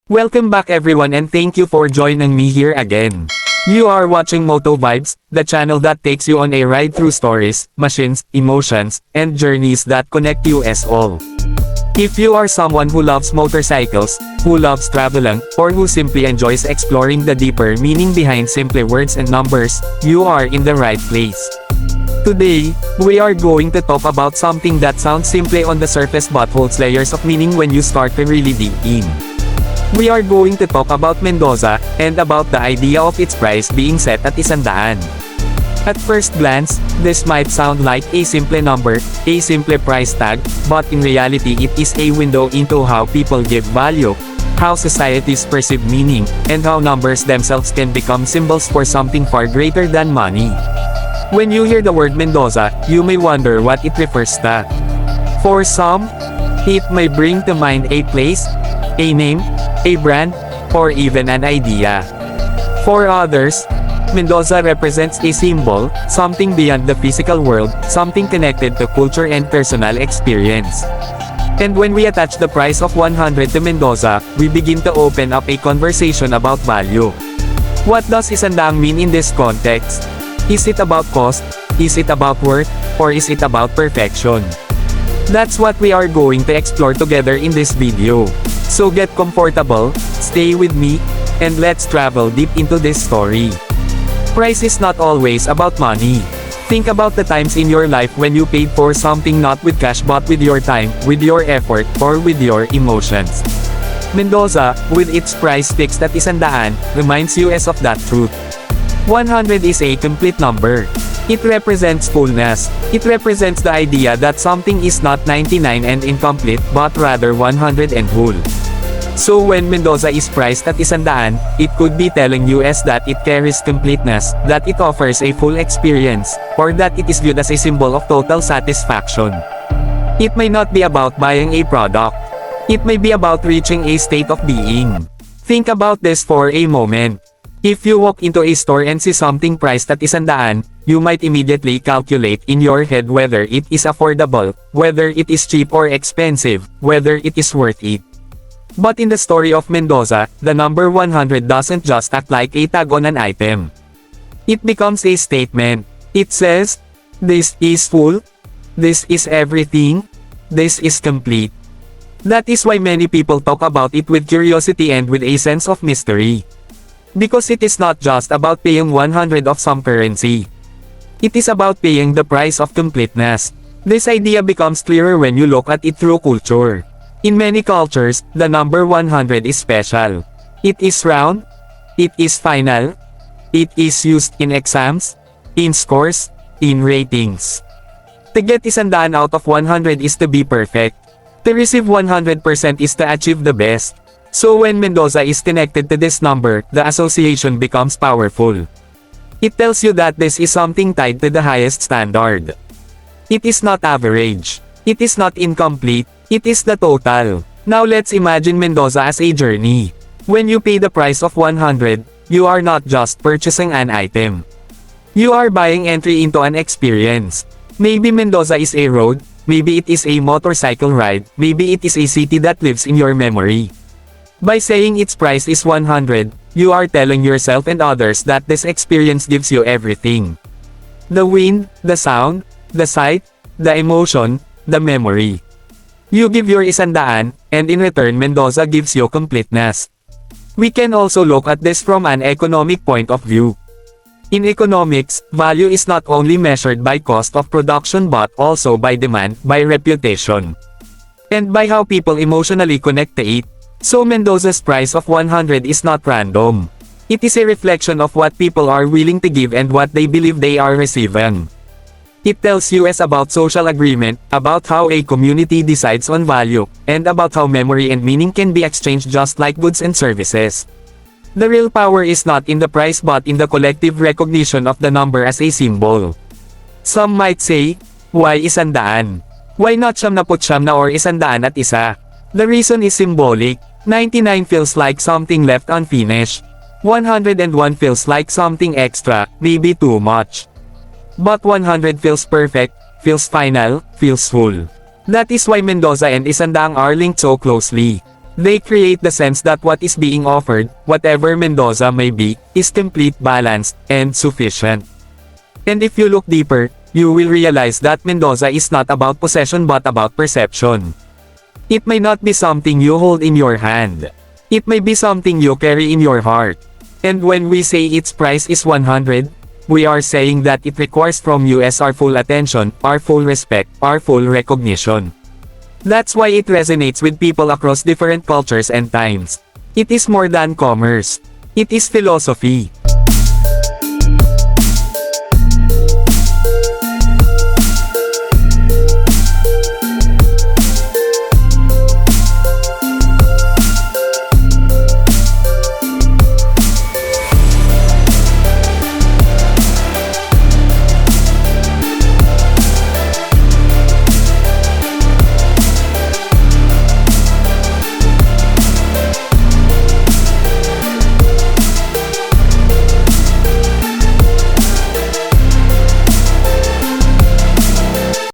Welcome back everyone and thank you for joining me here again. You are watching Moto Vibes, the channel that takes you on a ride through stories, machines, emotions, and journeys that connect you as all. If you are someone who loves motorcycles, who loves traveling, or who simply enjoys exploring the deeper meaning behind simple words and numbers, you are in the right place. Today, we are going to talk about something that sounds simple on the surface but holds layers of meaning when you start to really dig in. We are going to talk about Mendoza, and about the idea of its price being set at 100. At first glance, this might sound like a simple number, a simple price tag, but in reality it is a window into how people give value, how societies perceive meaning, and how numbers themselves can become symbols for something far greater than money. When you hear the word Mendoza, you may wonder what it refers to. For some, it may bring to mind a place, a name, a brand, or even an idea. For others, Mendoza represents a symbol, something beyond the physical world, something connected to culture and personal experience. And when we attach the price of 100 to Mendoza, we begin to open up a conversation about value. What does 100 mean in this context? Is it about cost? Is it about worth? Or is it about perfection? That's what we are going to explore together in this video. So get comfortable, stay with me, and let's travel deep into this story. Price is not always about money. Think about the times in your life when you paid for something not with cash but with your time, with your effort, or with your emotions. Mendoza, with its price fixed at 100, reminds you of that truth. 100 is a complete number. It represents fullness. It represents the idea that something is not 99 and incomplete, but rather 100 and whole. So when Mendoza is priced at 100, it could be telling you that it carries completeness, that it offers a full experience, or that it is viewed as a symbol of total satisfaction. It may not be about buying a product. It may be about reaching a state of being. Think about this for a moment. If you walk into a store and see something priced at 100, you might immediately calculate in your head whether it is affordable, whether it is cheap or expensive, whether it is worth it. But in the story of Mendoza, the number 100 doesn't just act like a tag on an item. It becomes a statement. It says, "This is full. This is everything. This is complete." That is why many people talk about it with curiosity and with a sense of mystery. Because it is not just about paying 100 of some currency. It is about paying the price of completeness. This idea becomes clearer when you look at it through culture. In many cultures, the number 100 is special. It is round. It is final. It is used in exams, in scores, in ratings. To get 100 out of 100 is to be perfect. To receive 100% is to achieve the best. So when Mendoza is connected to this number, the association becomes powerful. It tells you that this is something tied to the highest standard. It is not average. It is not incomplete. It is the total. Now let's imagine Mendoza as a journey. When you pay the price of 100, you are not just purchasing an item. You are buying entry into an experience. Maybe Mendoza is a road, maybe it is a motorcycle ride, maybe it is a city that lives in your memory. By saying its price is 100, you are telling yourself and others that this experience gives you everything. The wind, the sound, the sight, the emotion, the memory. You give your 100, and in return Mendoza gives you completeness. We can also look at this from an economic point of view. In economics, value is not only measured by cost of production but also by demand, by reputation, and by how people emotionally connect to it. So Mendoza's price of 100 is not random. It is a reflection of what people are willing to give and what they believe they are receiving. It tells you about social agreement, about how a community decides on value, and about how memory and meaning can be exchanged just like goods and services. The real power is not in the price but in the collective recognition of the number as a symbol. Some might say, why 100? Why not 99 na or 100 at isa? The reason is symbolic. 99 feels like something left unfinished. 101 feels like something extra, maybe too much. But 100 feels perfect, feels final, feels full. That is why Mendoza and 100 are linked so closely. They create the sense that what is being offered, whatever Mendoza may be, is complete, balanced, and sufficient. And if you look deeper, you will realize that Mendoza is not about possession but about perception. It may not be something you hold in your hand. It may be something you carry in your heart. And when we say its price is 100, we are saying that it requires from us our full attention, our full respect, our full recognition. That's why it resonates with people across different cultures and times. It is more than commerce. It is philosophy.